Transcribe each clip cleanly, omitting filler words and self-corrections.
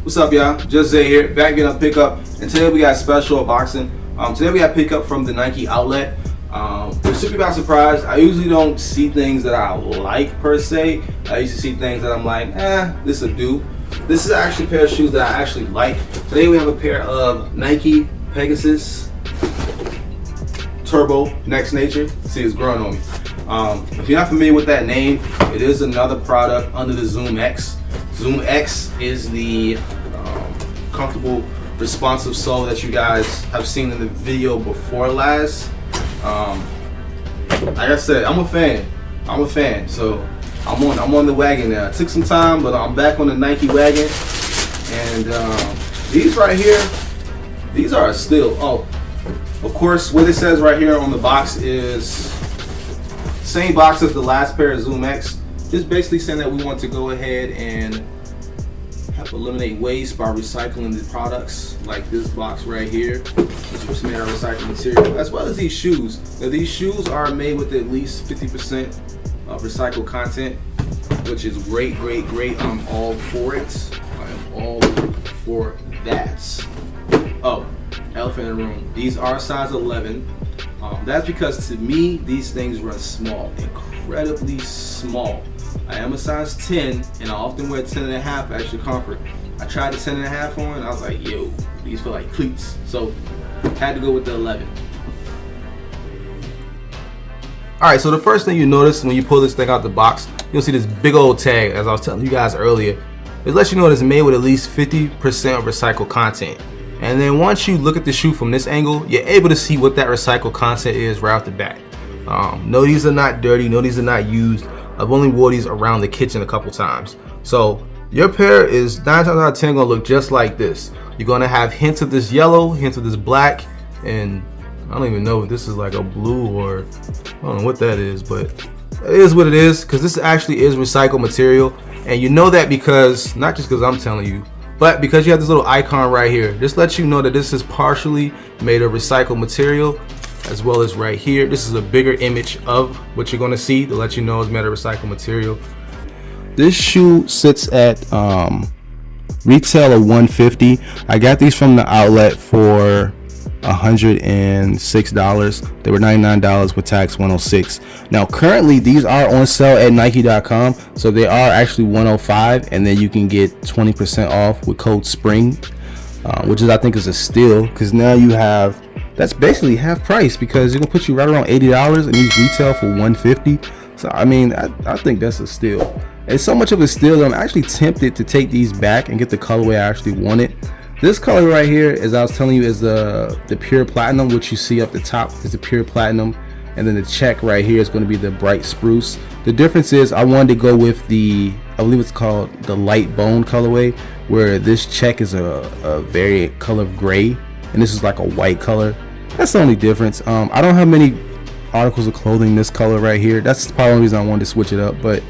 What's up, y'all? JustZay here, back again on pickup, and today we got a special unboxing. Today we got pickup from the Nike outlet. We're super by surprise. I usually don't see things that I like per se. I used to see things that I'm like, this will do. This is actually a pair of shoes that I actually like. Today we have a pair of Nike Pegasus Turbo Next Nature. See, it's growing on me. If you're not familiar with that name, it is another product under the ZOOMx. ZOOMx is the comfortable, responsive sole that you guys have seen in the video before last. Like I said, I'm a fan. So I'm on the wagon now. It took some time, but I'm back on the Nike wagon. And these right here, these are a steal. Oh, of course, what it says right here on the box is same box as the last pair of ZOOMx. Just basically saying that we want to go ahead and help eliminate waste by recycling the products, like this box right here, which was made out of recycled material, as well as these shoes. Now, these shoes are made with at least 50% of recycled content, which is great. I'm all for it. I am all for that. Oh, elephant in the room. These are size 11. That's because to me, these things run small, incredibly small. I am a size 10, and I often wear 10 and a half for extra comfort. I tried the 10 and a half on, and I was like, yo, these feel like cleats. So, had to go with the 11. Alright, so the first thing you notice when you pull this thing out the box, you'll see this big old tag, as I was telling you guys earlier. It lets you know it's made with at least 50% recycled content. And then once you look at the shoe from this angle, you're able to see what that recycled content is right off the bat. No, these are not dirty. No, these are not used. I've only wore these around the kitchen a couple times. So your pair is 9 times out of 10 gonna look just like this. You're gonna have hints of this yellow, hints of this black, and I don't even know if this is like a blue or I don't know what that is, but it is what it is, because this actually is recycled material. And you know that because, not just because I'm telling you, but because you have this little icon right here. This lets you know that this is partially made of recycled material, as well as right here. This is a bigger image of what you're gonna see to let you know it's made of recycled material. This shoe sits at retail of $150. I got these from the outlet for $106. They were $99 with tax, $106. Now currently these are on sale at Nike.com, so they are actually $105, and then you can get 20% off with code SPRING, which is, I think, is a steal, because now you have, that's basically half price, because it's gonna put you right around $80 and these retail for $150. So I mean, I think that's a steal. It's so much of a steal that I'm actually tempted to take these back and get the colorway I actually wanted. This color right here, as I was telling you, is the pure platinum, which you see up the top is the pure platinum, and then the check right here is going to be the bright spruce. The difference is I wanted to go with the, I believe it's called the light bone colorway, where this check is a very color of gray, and this is like a white color. That's the only difference. I don't have many articles of clothing this color right here. That's probably the only reason I wanted to switch it up, but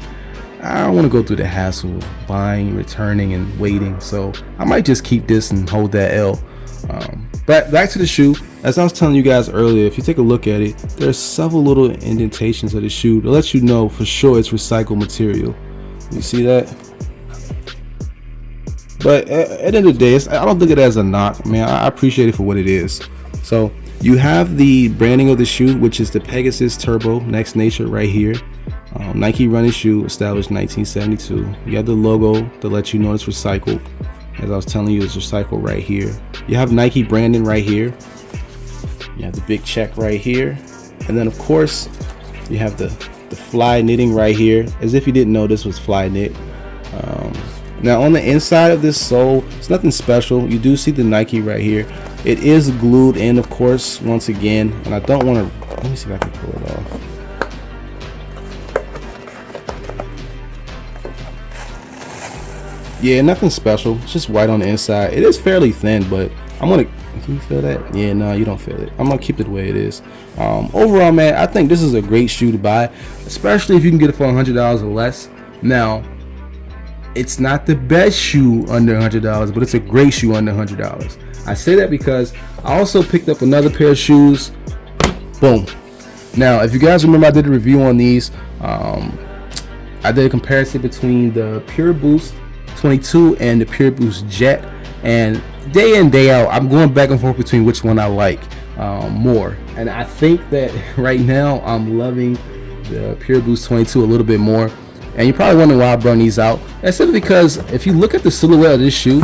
I don't want to go through the hassle of buying, returning, and waiting, so I might just keep this and hold that L. But back to the shoe. As I was telling you guys earlier, if you take a look at it, there's several little indentations of the shoe to let you know for sure it's recycled material. You see that? But at the end of the day, I don't think it has a knock. Man, I appreciate it for what it is. So you have the branding of the shoe, which is the Pegasus Turbo Next Nature right here. Nike running shoe, established 1972. You have the logo to let you know it's recycled. As I was telling you, it's recycled right here. You have Nike branding right here. You have the big check right here. And then of course, you have the fly knitting right here, as if you didn't know this was fly knit. Now on the inside of this sole, it's nothing special. You do see the Nike right here. It is glued in, of course, once again, and I don't want to, let me see if I can pull it off. Yeah, nothing special. It's just white on the inside. It is fairly thin, but I'm gonna, can you feel that? Yeah, no, you don't feel it. I'm gonna keep it the way it is. Overall, man, I think this is a great shoe to buy, especially if you can get it for $100 or less. Now, it's not the best shoe under $100, but it's a great shoe under $100. I say that because I also picked up another pair of shoes. Boom. Now, if you guys remember, I did a review on these. I did a comparison between the Pure Boost 22 and the Pure Boost Jet. And day in, day out, I'm going back and forth between which one I like more. And I think that right now I'm loving the Pure Boost 22 a little bit more. And you're probably wondering why I brought these out. That's simply because if you look at the silhouette of this shoe,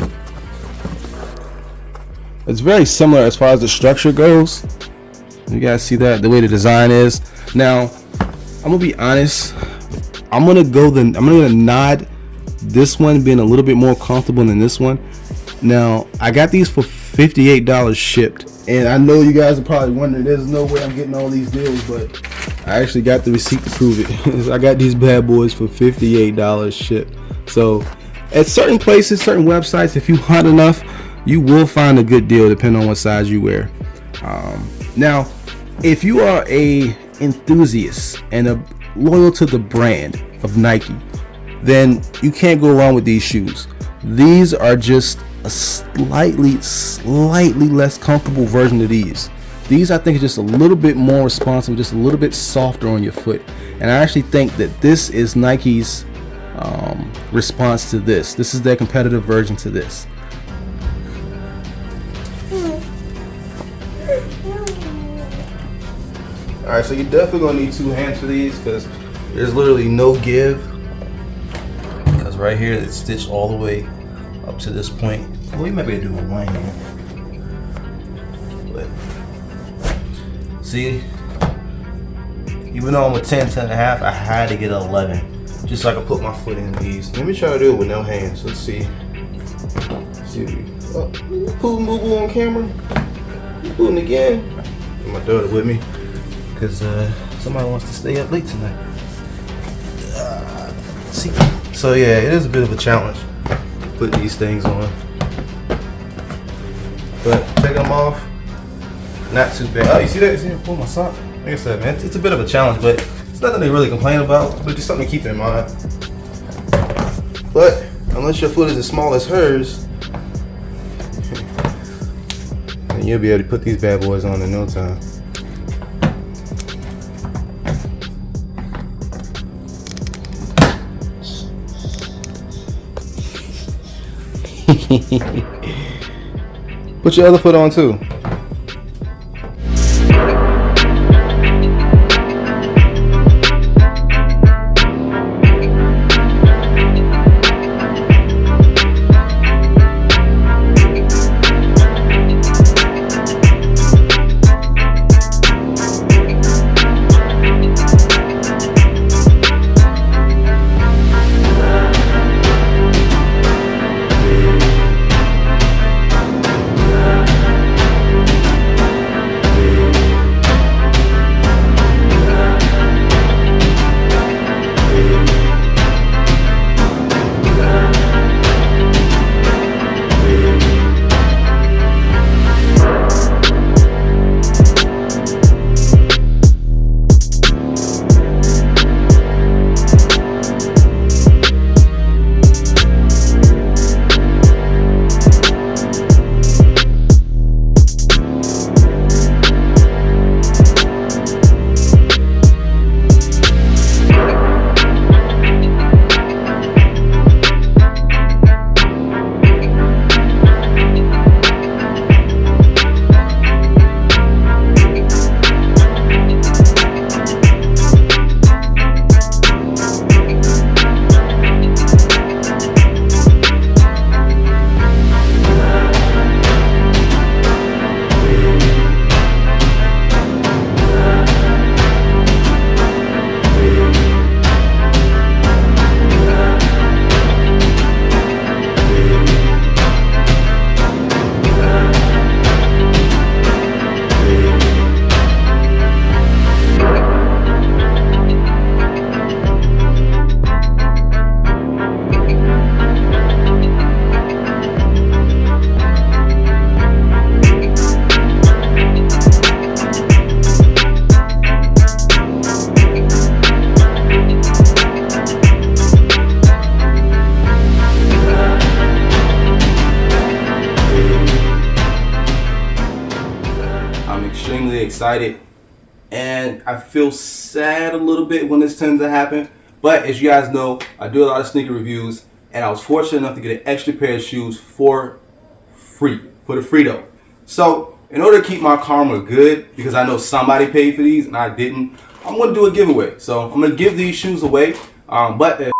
it's very similar as far as the structure goes. You guys see that, the way the design is. Now, I'm gonna be honest. I'm gonna nod this one being a little bit more comfortable than this one. Now, I got these for $58 shipped, and I know you guys are probably wondering, there's no way I'm getting all these deals, but I actually got the receipt to prove it. I got these bad boys for $58 shipped. So, at certain places, certain websites, if you hunt enough, you will find a good deal depending on what size you wear. Now, if you are a enthusiast and loyal to the brand of Nike, then you can't go wrong with these shoes. These are just a slightly less comfortable version of these. These, I think, are just a little bit more responsive, just a little bit softer on your foot. And I actually think that this is Nike's response to this. This is their competitive version to this. Alright, so you're definitely going to need 2 hands for these because there's literally no give. Because right here it's stitched all the way up to this point. Well, you might be able to do one hand. But see, even though I'm a 10 and a half, I had to get an 11 just so I could put my foot in these. Let me try to do it with no hands. Let's see. Pootin' boo boo on camera. Pootin' again. Got my daughter with me because somebody wants to stay up late tonight. See, so yeah, it is a bit of a challenge putting these things on, but take them off, not too bad. Oh, you see that? See, pull my sock. Like I said, man, it's a bit of a challenge, but it's nothing to really complain about, but just something to keep in mind. But unless your foot is as small as hers, then you'll be able to put these bad boys on in no time. Put your other foot on too. Excited, and I feel sad a little bit when this tends to happen, but as you guys know, I do a lot of sneaker reviews, and I was fortunate enough to get an extra pair of shoes for free, for the free though. So in order to keep my karma good, because I know somebody paid for these and I didn't, I'm going to do a giveaway. So I'm going to give these shoes away. But